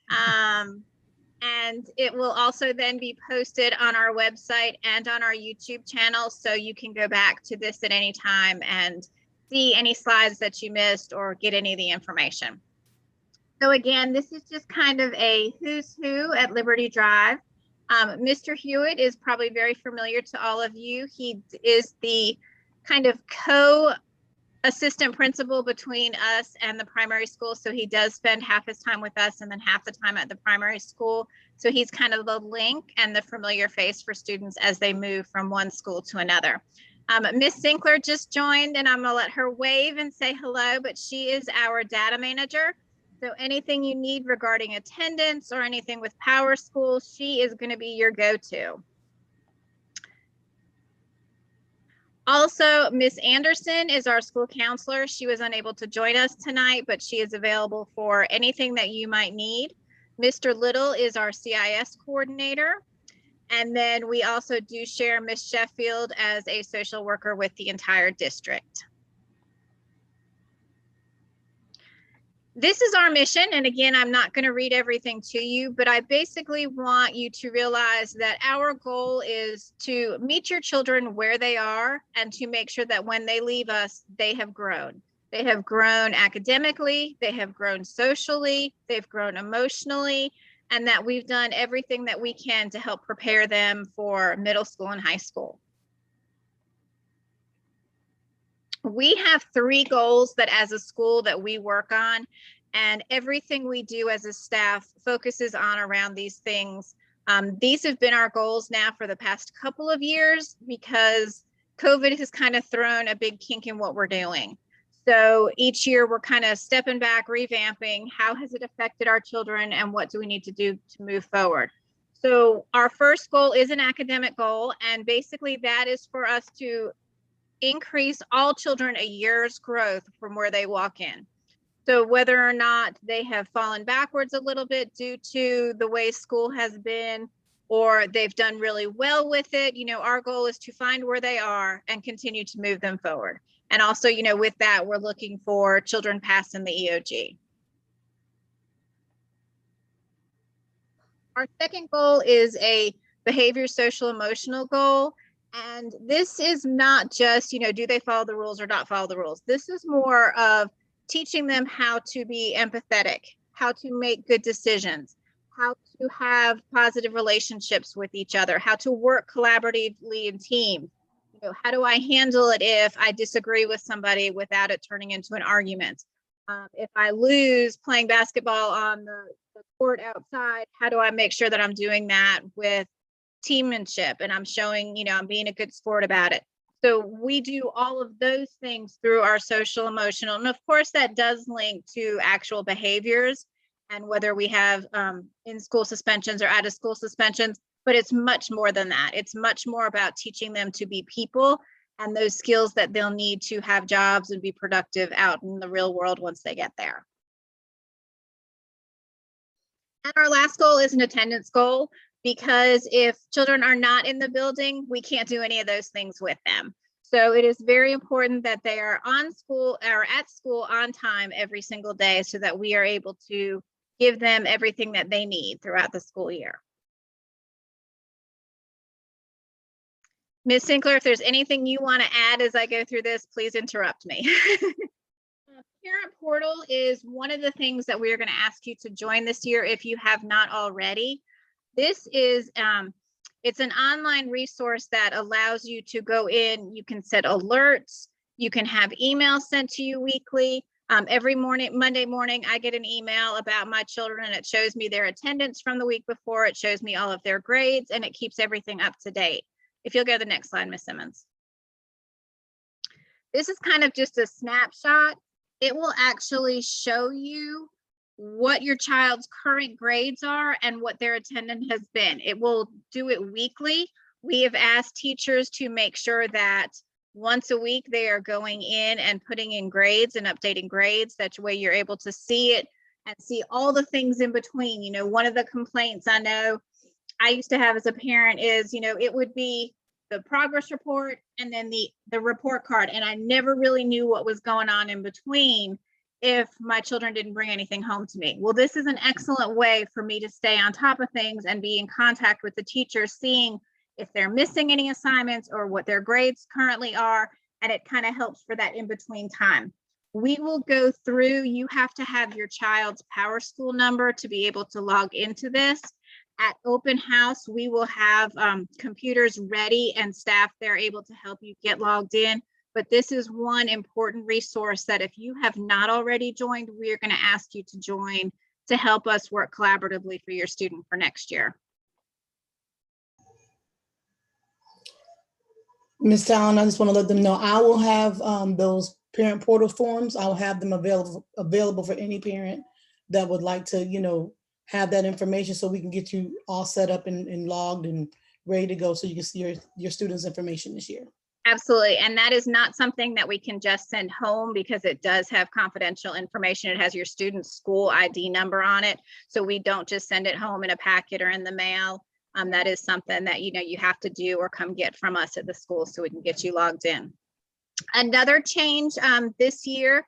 And it will also then be posted on our website and on our YouTube channel. So you can go back to this at any time and see any slides that you missed or get any of the information. So again, this is just kind of a who's who at Liberty Drive. Mr. Hewitt is probably very familiar to all of you. He is the kind of co-assistant principal between us and the primary school. So he does spend half his time with us and then half the time at the primary school. So he's kind of the link and the familiar face for students as they move from one school to another. Miss Sinkler just joined, and I'm going to let her wave and say hello, but she is our data manager. So anything you need regarding attendance or anything with Power School, she is going to be your go-to. Also, Miss Anderson is our school counselor. She was unable to join us tonight, but she is available for anything that you might need. Mr. Little is our CIS coordinator. And then we also do share Miss Sheffield as a social worker with the entire district. This is our mission. And again, I'm not going to read everything to you, but I basically want you to realize that our goal is to meet your children where they are and to make sure that when they leave us, they have grown. They have grown academically, they have grown socially, they've grown emotionally, and that we've done everything that we can to help prepare them for middle school and high school. We have 3 goals that as a school that we work on, and everything we do as a staff focuses on around these things. These have been our goals now for the past couple of years because COVID has kind of thrown a big kink in what we're doing. So each year we're kind of stepping back, revamping, how has it affected our children and what do we need to do to move forward? So our first goal is an academic goal, and basically that is for us to increase all children a year's growth from where they walk in. So whether or not they have fallen backwards a little bit due to the way school has been, or they've done really well with it, you know, our goal is to find where they are and continue to move them forward. And also, you know, with that, we're looking for children passing the EOG. Our second goal is a behavior, social, emotional goal. And this is not just, you know, do they follow the rules or not follow the rules? This is more of teaching them how to be empathetic, how to make good decisions, how to have positive relationships with each other, how to work collaboratively in teams. You know, how do I handle it if I disagree with somebody without it turning into an argument? If I lose playing basketball on the court outside, how do I make sure that I'm doing that with teammanship and I'm showing, you know, I'm being a good sport about it? So we do all of those things through our social, emotional, and of course that does link to actual behaviors and whether we have in-school suspensions or out-of-school suspensions. But it's much more than that. It's much more about teaching them to be people and those skills that they'll need to have jobs and be productive out in the real world once they get there. And our last goal is an attendance goal, because if children are not in the building, we can't do any of those things with them. So it is very important that they are on school or at school on time every single day so that we are able to give them everything that they need throughout the school year. Ms. Sinkler, if there's anything you want to add as I go through this, please interrupt me. Parent Portal is one of the things that we're going to ask you to join this year if you have not already. This is, it's an online resource that allows you to go in, you can set alerts, you can have emails sent to you weekly. Every morning, Monday morning, I get an email about my children and it shows me their attendance from the week before, it shows me all of their grades, and it keeps everything up to date. If you'll go to the next slide, Ms. Simmons. This is kind of just a snapshot. It will actually show you what your child's current grades are and what their attendance has been. It will do it weekly. We have asked teachers to make sure that once a week they are going in and putting in grades and updating grades. That way you're able to see it and see all the things in between. You know, one of the complaints I know I used to have as a parent is, you know, it would be the progress report and then the report card, and I never really knew what was going on in between if my children didn't bring anything home to me. Well, this is an excellent way for me to stay on top of things and be in contact with the teachers, seeing if they're missing any assignments or what their grades currently are. And it kind of helps for that in-between time. We will go through, you have to have your child's PowerSchool number to be able to log into this. At open house, we will have computers ready and staff there able to help you get logged in. But this is one important resource that if you have not already joined, we are going to ask you to join to help us work collaboratively for your student for next year. Ms. Allen, I just want to let them know I will have those parent portal forms. I'll have them available for any parent that would like to, you know, have that information so we can get you all set up and logged and ready to go so you can see your students' information this year. Absolutely. And that is not something that we can just send home because it does have confidential information. It has your student's school ID number on it. So we don't just send it home in a packet or in the mail. That is something that, you know, you have to do or come get from us at the school so we can get you logged in. Another change this year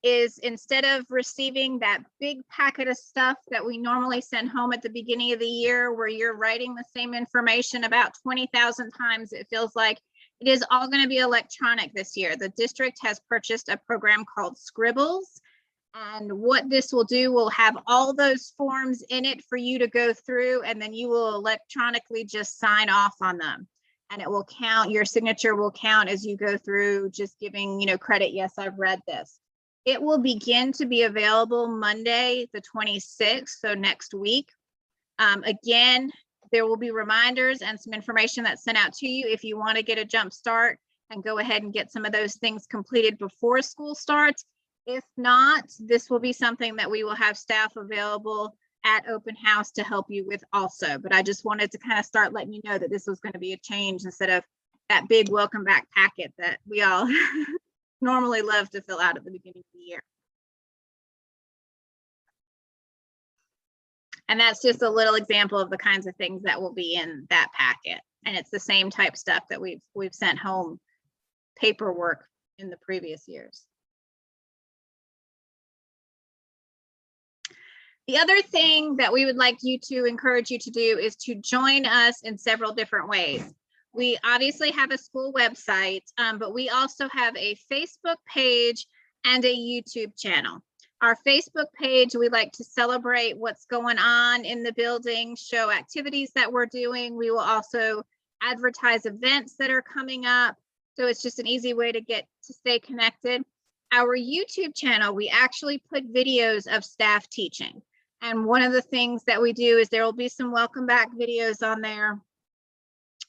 is instead of receiving that big packet of stuff that we normally send home at the beginning of the year, where you're writing the same information about 20,000 times, it feels like, it is all going to be electronic this year. The district has purchased a program called Scribbles. And what this will do, will have all those forms in it for you to go through, and then you will electronically just sign off on them. And it will count, your signature will count as you go through, just giving, you know, credit. Yes, I've read this. It will begin to be available Monday, the 26th, so next week. Again, there will be reminders and some information that's sent out to you if you want to get a jump start and go ahead and get some of those things completed before school starts. If not, this will be something that we will have staff available at open house to help you with also. But I just wanted to kind of start letting you know that this was going to be a change instead of that big welcome back packet that we all normally love to fill out at the beginning of the year. And that's just a little example of the kinds of things that will be in that packet. And it's the same type stuff that we've sent home paperwork in the previous years. The other thing that we would like you to encourage you to do is to join us in several different ways. We obviously have a school website, but we also have a Facebook page and a YouTube channel. Our Facebook page, we like to celebrate what's going on in the building, show activities that we're doing. We will also advertise events that are coming up. So it's just an easy way to stay connected. Our YouTube channel, we actually put videos of staff teaching. And one of the things that we do is there will be some welcome back videos on there,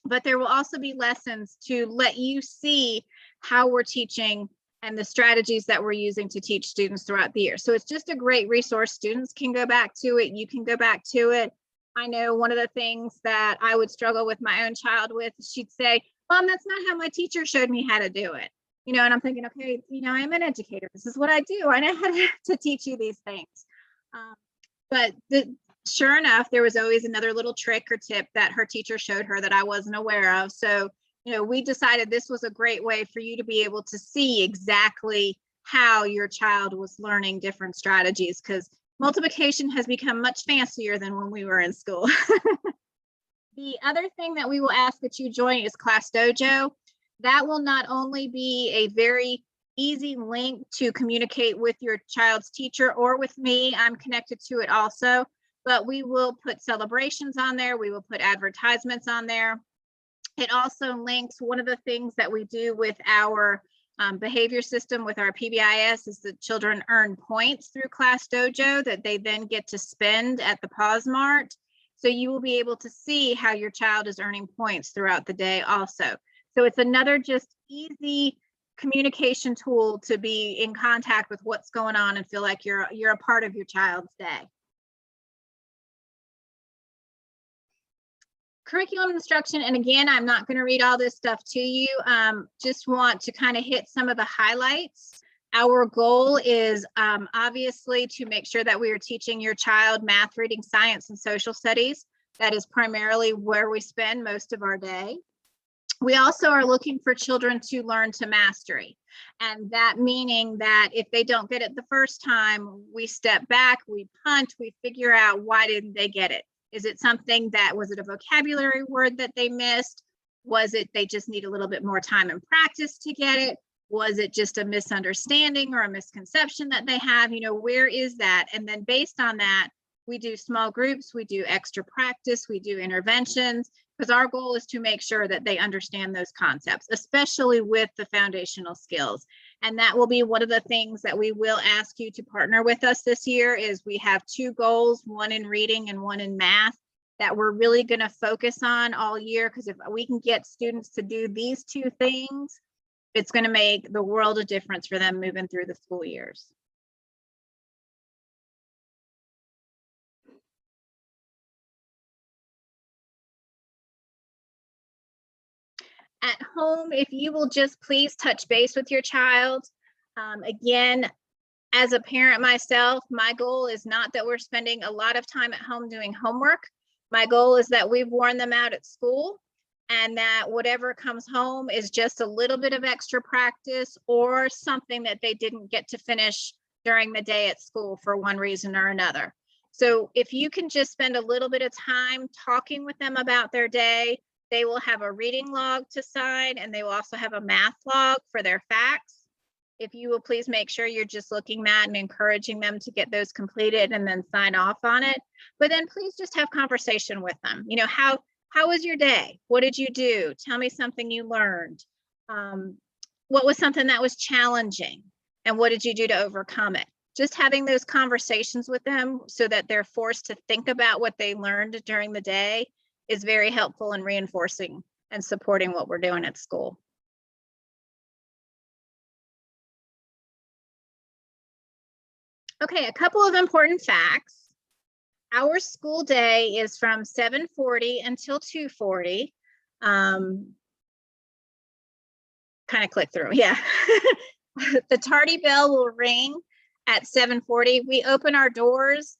but there will also be lessons to let you see how we're teaching and the strategies that we're using to teach students throughout the year. So it's just a great resource. Students can go back to it. You can go back to it. I know one of the things that I would struggle with my own child with, she'd say, Mom, that's not how my teacher showed me how to do it. You know, and I'm thinking, okay, you know, I'm an educator. This is what I do. I know how to teach you these things. But sure enough, there was always another little trick or tip that her teacher showed her that I wasn't aware of. So, you know, we decided this was a great way for you to be able to see exactly how your child was learning different strategies, because multiplication has become much fancier than when we were in school. The other thing that we will ask that you join is Class Dojo. That will not only be a very easy link to communicate with your child's teacher or with me, I'm connected to it also, but we will put celebrations on there. We will put advertisements on there. It also links, one of the things that we do with our behavior system with our PBIS is that children earn points through Class Dojo that they then get to spend at the Pause Mart. So you will be able to see how your child is earning points throughout the day also. So it's another just easy communication tool to be in contact with what's going on and feel like you're a part of your child's day. Curriculum instruction, and again, I'm not going to read all this stuff to you. Just want to kind of hit some of the highlights. Our goal is obviously to make sure that we are teaching your child math, reading, science, and social studies. That is primarily where we spend most of our day. We also are looking for children to learn to mastery. And that meaning that if they don't get it the first time, we step back, we punt, we figure out why didn't they get it? Is it something that, was it a vocabulary word that they missed? Was it they just need a little bit more time and practice to get it? Was it just a misunderstanding or a misconception that they have? You know, where is that? And then based on that, we do small groups, we do extra practice, we do interventions, because our goal is to make sure that they understand those concepts, especially with the foundational skills. And that will be one of the things that we will ask you to partner with us this year. Is we have 2 goals, one in reading and one in math, that we're really going to focus on all year, because if we can get students to do these 2 things, it's going to make the world of difference for them moving through the school years. At home, if you will just please touch base with your child. Again, as a parent myself, my goal is not that we're spending a lot of time at home doing homework. My goal is that we've worn them out at school, and that whatever comes home is just a little bit of extra practice or something that they didn't get to finish during the day at school for one reason or another. So if you can just spend a little bit of time talking with them about their day, they will have a reading log to sign, and they will also have a math log for their facts. If you will please make sure you're just looking at and encouraging them to get those completed and then sign off on it. But then please just have conversation with them. You know, how was your day? What did you do? Tell me something you learned. What was something that was challenging? And what did you do to overcome it? Just having those conversations with them so that they're forced to think about what they learned during the day is very helpful in reinforcing and supporting what we're doing at school. Okay, a couple of important facts. Our school day is from 7:40 until 2:40. Kind of click through, yeah. The tardy bell will ring at 7:40. We open our doors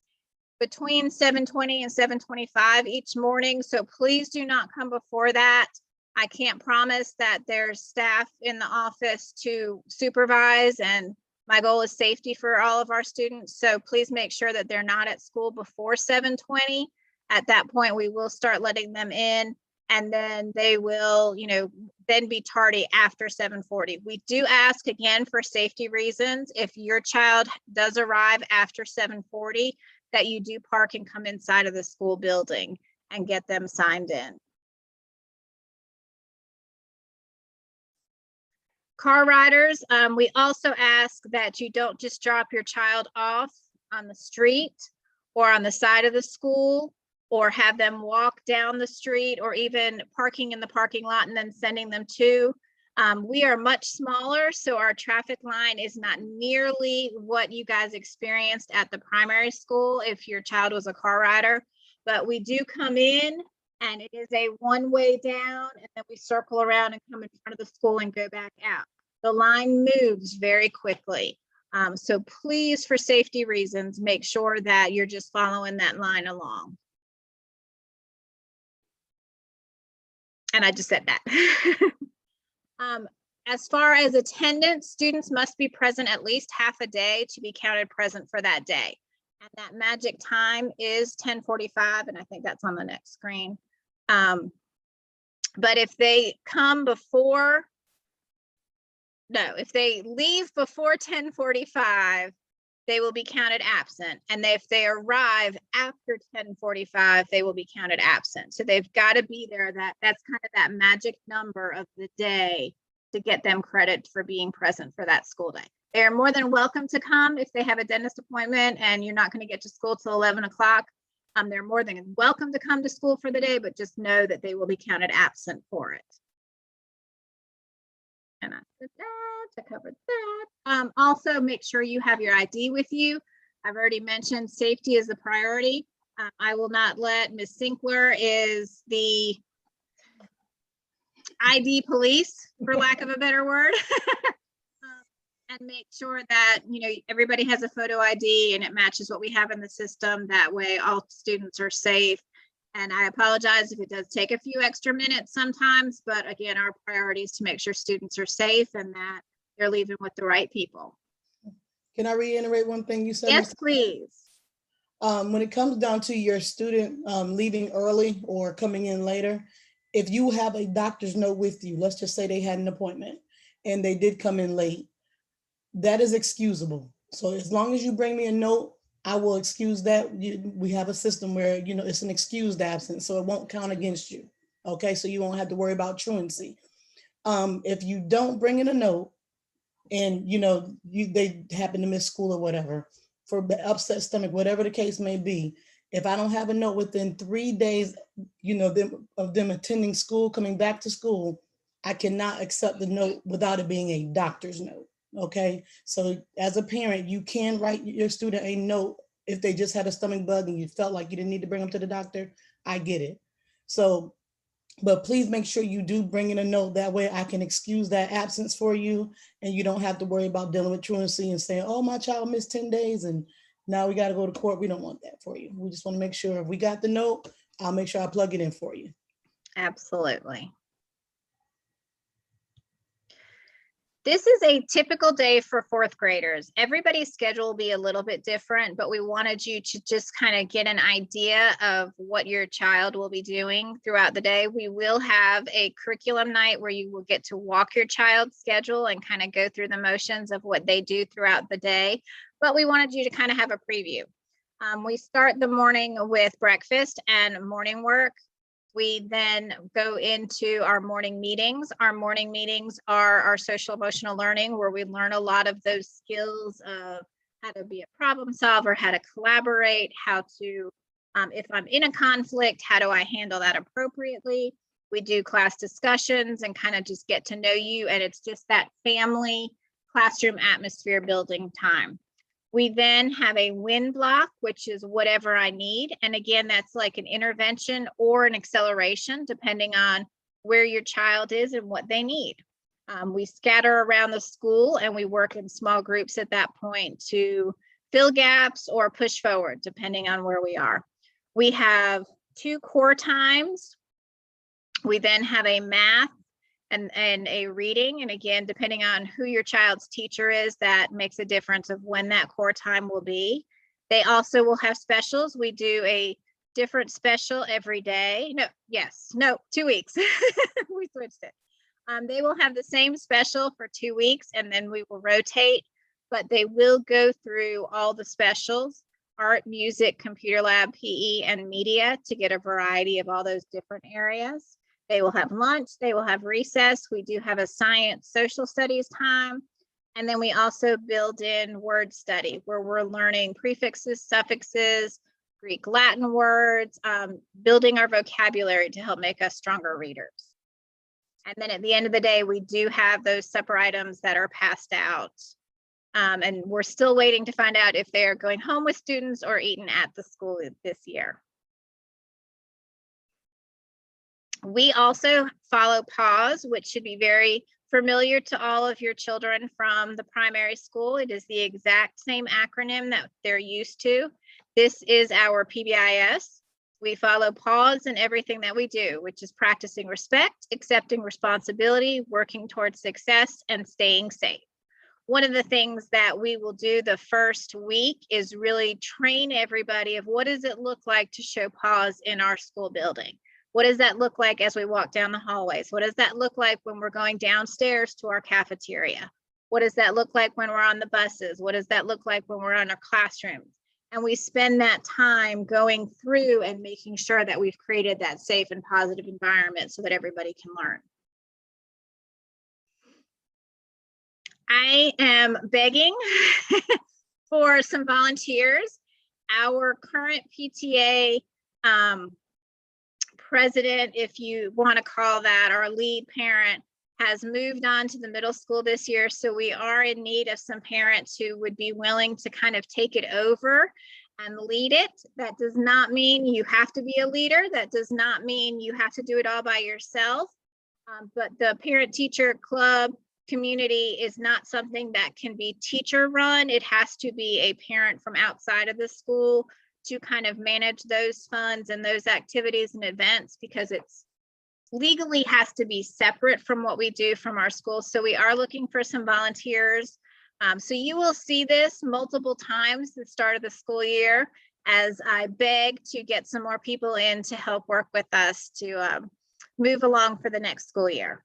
between 7:20 and 7:25 each morning, so please do not come before that. I can't promise that there's staff in the office to supervise, and my goal is safety for all of our students, so please make sure that they're not at school before 7:20. At that point, we will start letting them in, and then they will, you know, then be tardy after 7:40. We do ask, again, for safety reasons, if your child does arrive after 7:40, that you do park and come inside of the school building and get them signed in. Car riders, we also ask that you don't just drop your child off on the street or on the side of the school, or have them walk down the street, or even parking in the parking lot and then sending them to. We are much smaller, so our traffic line is not nearly what you guys experienced at the primary school if your child was a car rider, but we do come in and it is a one-way down, and then we circle around and come in front of the school and go back out. The line moves very quickly. So please, for safety reasons, make sure that you're just following that line along. And I just said that. As far as attendance, students must be present at least half a day to be counted present for that day. And that magic time is 10:45, and I think that's on the next screen. But if they come before, no, if they leave before 10:45, they will be counted absent. And if they arrive after 10:45, they will be counted absent. So they've got to be there. That's kind of that magic number of the day to get them credit for being present for that school day. They're more than welcome to come if they have a dentist appointment and you're not going to get to school till 11 o'clock. They're more than welcome to come to school for the day, but just know that they will be counted absent for it. And I said that, I covered that. Also, make sure you have your ID with you. I've already mentioned safety is the priority. I will not let Ms. Sinkler is the ID police, for lack of a better word. And make sure that, you know, everybody has a photo ID and it matches what we have in the system. That way all students are safe. And I apologize if it does take a few extra minutes sometimes, but again, our priority is to make sure students are safe, and that they're leaving with the right people. Can I reiterate one thing you said? Yes, please. When it comes down to your student leaving early or coming in later, if you have a doctor's note with you, let's just say they had an appointment and they did come in late, that is excusable. So as long as you bring me a note, I will excuse that. We have a system where, it's an excused absence, so it won't count against you. Okay, so you won't have to worry about truancy. If you don't bring in a note and, they happen to miss school or whatever, for the upset stomach, whatever the case may be, if I don't have a note within 3 days, of them attending school, coming back to school, I cannot accept the note without it being a doctor's note. Okay, so as a parent, you can write your student a note if they just had a stomach bug and you felt like you didn't need to bring them to the doctor. I get it. So, but please make sure you do bring in a note. That way I can excuse that absence for you and you don't have to worry about dealing with truancy and saying, oh, my child missed 10 days and now we got to go to court. We don't want that for you. We just want to make sure if we got the note, I'll make sure I plug it in for you. Absolutely. This is a typical day for fourth graders. Everybody's schedule will be a little bit different, but we wanted you to just kind of get an idea of what your child will be doing throughout the day. We will have a curriculum night where you will get to walk your child's schedule and kind of go through the motions of what they do throughout the day. But we wanted you to kind of have a preview. We start the morning with breakfast and morning work. We then go into our morning meetings. Our morning meetings are our social emotional learning, where we learn a lot of those skills of how to be a problem solver, how to collaborate, how to, if I'm in a conflict, how do I handle that appropriately? We do class discussions and kind of just get to know you. And it's just that family classroom atmosphere building time. We then have a win block, which is whatever I need. And again, that's like an intervention or an acceleration, depending on where your child is and what they need. We scatter around the school and we work in small groups at that point to fill gaps or push forward, depending on where we are. We have 2 core times. We then have a math and a reading. And again, depending on who your child's teacher is, that makes a difference of when that core time will be. They also will have specials. We do a different special every day. 2 weeks. We switched it. They will have the same special for 2 weeks and then we will rotate, but they will go through all the specials: art, music, computer lab, PE, and media, to get a variety of all those different areas. They will have lunch, they will have recess. We do have a science social studies time. And then we also build in word study, where we're learning prefixes, suffixes, Greek, Latin words, building our vocabulary to help make us stronger readers. And then at the end of the day, we do have those supper items that are passed out. And we're still waiting to find out if they're going home with students or eaten at the school this year. We also follow PAWS, which should be very familiar to all of your children from the primary school. It is the exact same acronym that they're used to. This is our PBIS. We follow PAWS in everything that we do, which is practicing respect, accepting responsibility, working towards success, and staying safe. One of the things that we will do the first week is really train everybody of what does it look like to show PAWS in our school building. What does that look like as we walk down the hallways? What does that look like when we're going downstairs to our cafeteria? What does that look like when we're on the buses? What does that look like when we're in our classrooms? And we spend that time going through and making sure that we've created that safe and positive environment so that everybody can learn. I am begging for some volunteers. Our current PTA president, if you want to call that, our lead parent, has moved on to the middle school this year. So we are in need of some parents who would be willing to kind of take it over and lead it. That does not mean you have to be a leader. That does not mean you have to do it all by yourself. But the parent teacher club community is not something that can be teacher run. It has to be a parent from outside of the school to kind of manage those funds and those activities and events, because it's legally has to be separate from what we do from our schools. So we are looking for some volunteers. So you will see this multiple times at the start of the school year as I beg to get some more people in to help work with us to move along for the next school year.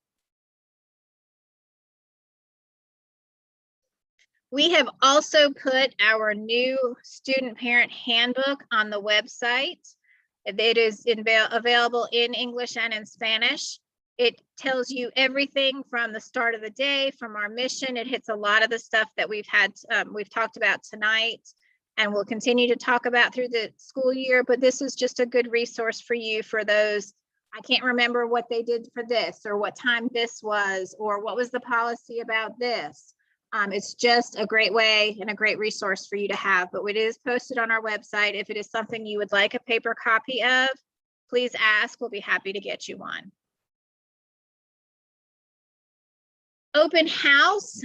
We have also put our new student parent handbook on the website. It is available in English and in Spanish. It tells you everything from the start of the day, from our mission. It hits a lot of the stuff that we've talked about tonight and we'll continue to talk about through the school year, but this is just a good resource for you for those. I can't remember what they did for this or what time this was, or what was the policy about this. It's just a great way and a great resource for you to have, but it is posted on our website. If it is something you would like a paper copy of, please ask. We'll be happy to get you one. Open house.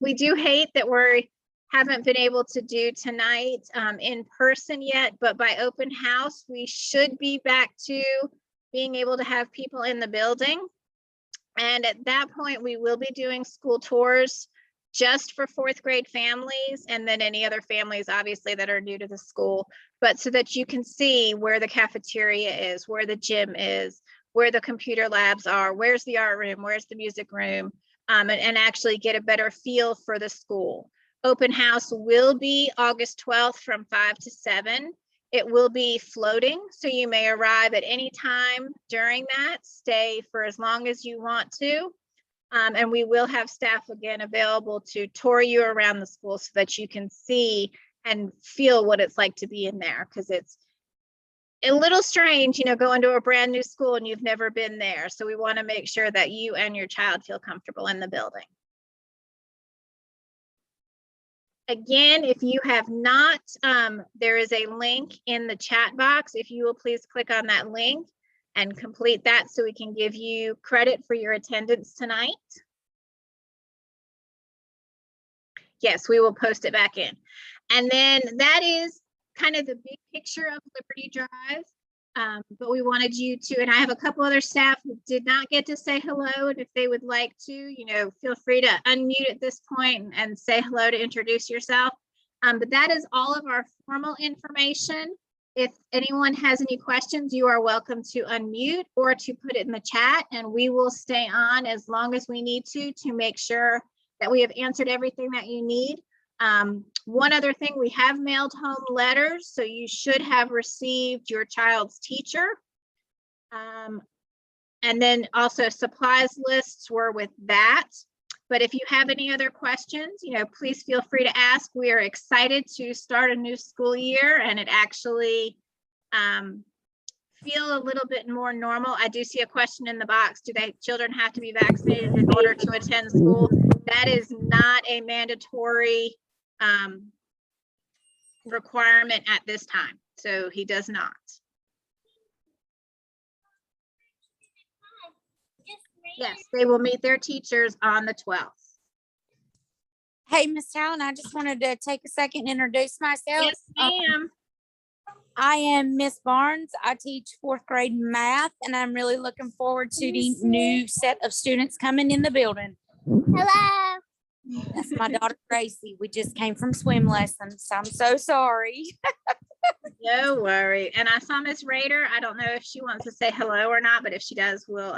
We do hate that we haven't been able to do tonight in person yet, but by open house, we should be back to being able to have people in the building. And at that point, we will be doing school tours just for fourth grade families, and then any other families obviously that are new to the school, but so that you can see where the cafeteria is, where the gym is, where the computer labs are, where's the art room, where's the music room, and actually get a better feel for the school. Open house will be August 12th from 5 to 7. It will be floating, so you may arrive at any time during that, stay for as long as you want to. And we will have staff again available to tour you around the school so that you can see and feel what it's like to be in there, because it's a little strange, you know, going to a brand new school and you've never been there. So we want to make sure that you and your child feel comfortable in the building. Again, if you have not, there is a link in the chat box. If you will please click on that link and complete that so we can give you credit for your attendance tonight. Yes, we will post it back in. And then that is kind of the big picture of Liberty Drive. But we wanted you to, and I have a couple other staff who did not get to say hello. And if they would like to, you know, feel free to unmute at this point and say hello to introduce yourself. But that is all of our formal information. If anyone has any questions, you are welcome to unmute or to put it in the chat, and we will stay on as long as we need to make sure that we have answered everything that you need. One other thing, we have mailed home letters, so you should have received your child's teacher. And then also supplies lists were with that. But if you have any other questions, you know, please feel free to ask. We are excited to start a new school year, and it actually feel a little bit more normal. I do see a question in the box. Do children have to be vaccinated in order to attend school? That is not a mandatory requirement at this time. So he does not. Yes, they will meet their teachers on the 12th. Hey, Miss Talon, I just wanted to take a second and introduce myself. Yes, ma'am. I am Miss Barnes. I teach fourth grade math, and I'm really looking forward to the new set of students coming in the building. Hello. That's my daughter, Gracie. We just came from swim lessons, so I'm so sorry. No worry. And I saw Miss Rader. I don't know if she wants to say hello or not, but if she does, we'll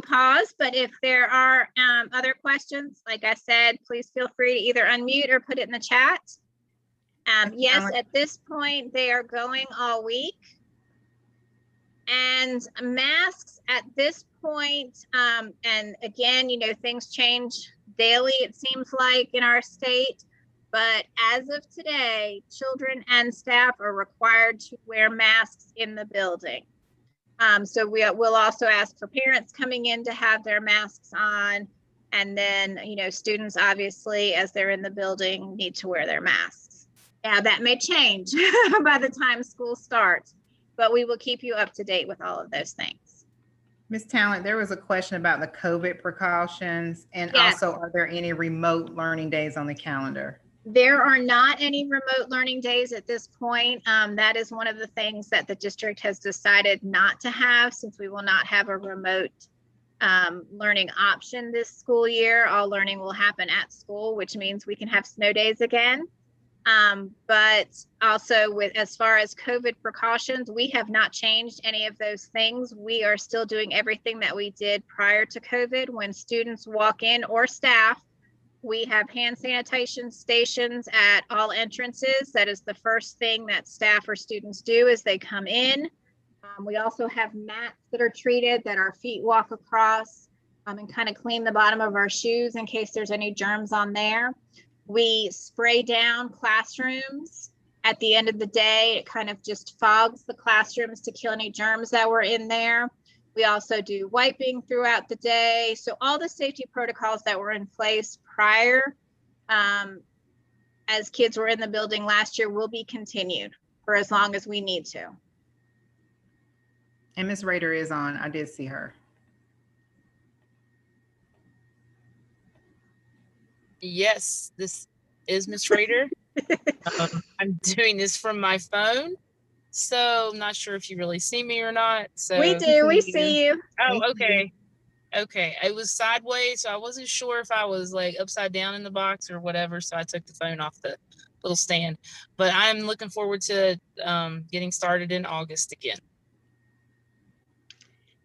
pause. But if there are other questions, like I said, please feel free to either unmute or put it in the chat. Yes, at this point, they are going all week. And masks at this point, and again, you know, things change daily, it seems like, in our state. But as of today, children and staff are required to wear masks in the building. So we'll also ask for parents coming in to have their masks on. And then, you know, students, obviously, as they're in the building, need to wear their masks. Yeah, that may change by the time school starts, but we will keep you up to date with all of those things. Ms. Talent, there was a question about the COVID precautions, and Yes. also, are there any remote learning days on the calendar? There are not any remote learning days at this point. That is one of the things that the district has decided not to have, since we will not have a remote learning option this school year. All learning will happen at school, which means we can have snow days again. But also, with as far as COVID precautions, we have not changed any of those things. We are still doing everything that we did prior to COVID. When students walk in, or staff, we have hand sanitation stations at all entrances. That is the first thing that staff or students do as they come in. We also have mats that are treated that our feet walk across, and kind of clean the bottom of our shoes in case there's any germs on there. We spray down classrooms at the end of the day. It kind of just fogs the classrooms to kill any germs that were in there. We also do wiping throughout the day. So all the safety protocols that were in place prior, as kids were in the building last year, will be continued for as long as we need to. And Ms. Rader is on. I did see her. Yes, this is Miss Rader. I'm doing this from my phone, so I'm not sure if you really see me or not. So We do. We see you. Oh, okay. Okay. It was sideways, so I wasn't sure if I was like upside down in the box or whatever. So I took the phone off the little stand. But I'm looking forward to getting started in August again.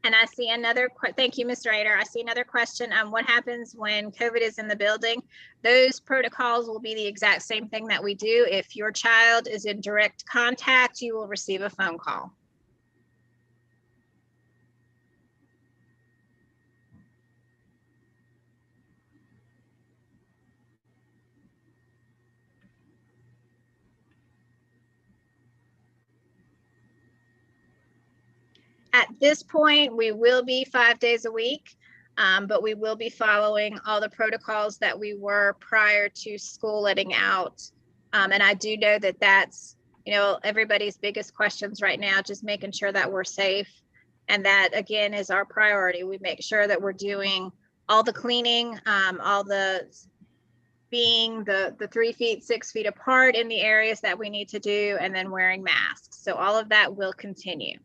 And I see another, thank you, Ms. Rader. I see another question on what happens when COVID is in the building. Those protocols will be the exact same thing that we do. If your child is in direct contact, you will receive a phone call. At this point, we will be 5 days a week, but we will be following all the protocols that we were prior to school letting out. And I do know that that's, everybody's biggest questions right now, just making sure that we're safe. And that, again, is our priority. We make sure that we're doing all the cleaning, all the being the 3 feet, 6 feet apart in the areas that we need to do, and then wearing masks. So all of that will continue.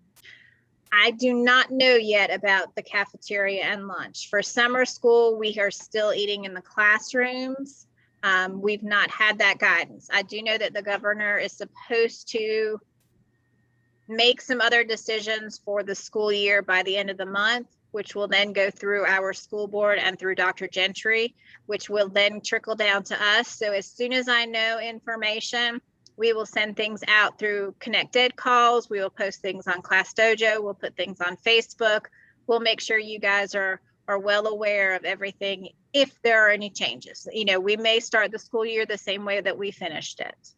I do not know yet about the cafeteria and lunch. For summer school, we are still eating in the classrooms. We've not had that guidance. I do know that the governor is supposed to make some other decisions for the school year by the end of the month, which will then go through our school board and through Dr. Gentry, which will then trickle down to us. So as soon as I know information, we will send things out through connected calls. We will post things on Class Dojo. We'll put things on Facebook. We'll make sure you guys are well aware of everything if there are any changes. We may start the school year the same way that we finished it.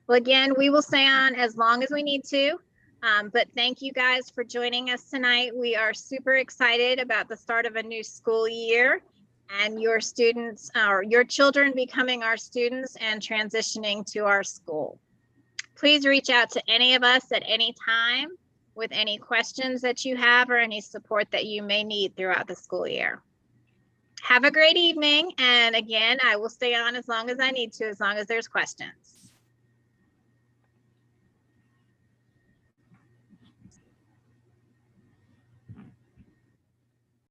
Well, again, we will stay on as long as we need to. But thank you guys for joining us tonight. We are super excited about the start of a new school year and your students, or your children becoming our students and transitioning to our school. Please reach out to any of us at any time with any questions that you have or any support that you may need throughout the school year. Have a great evening. And again, I will stay on as long as I need to, as long as there's questions.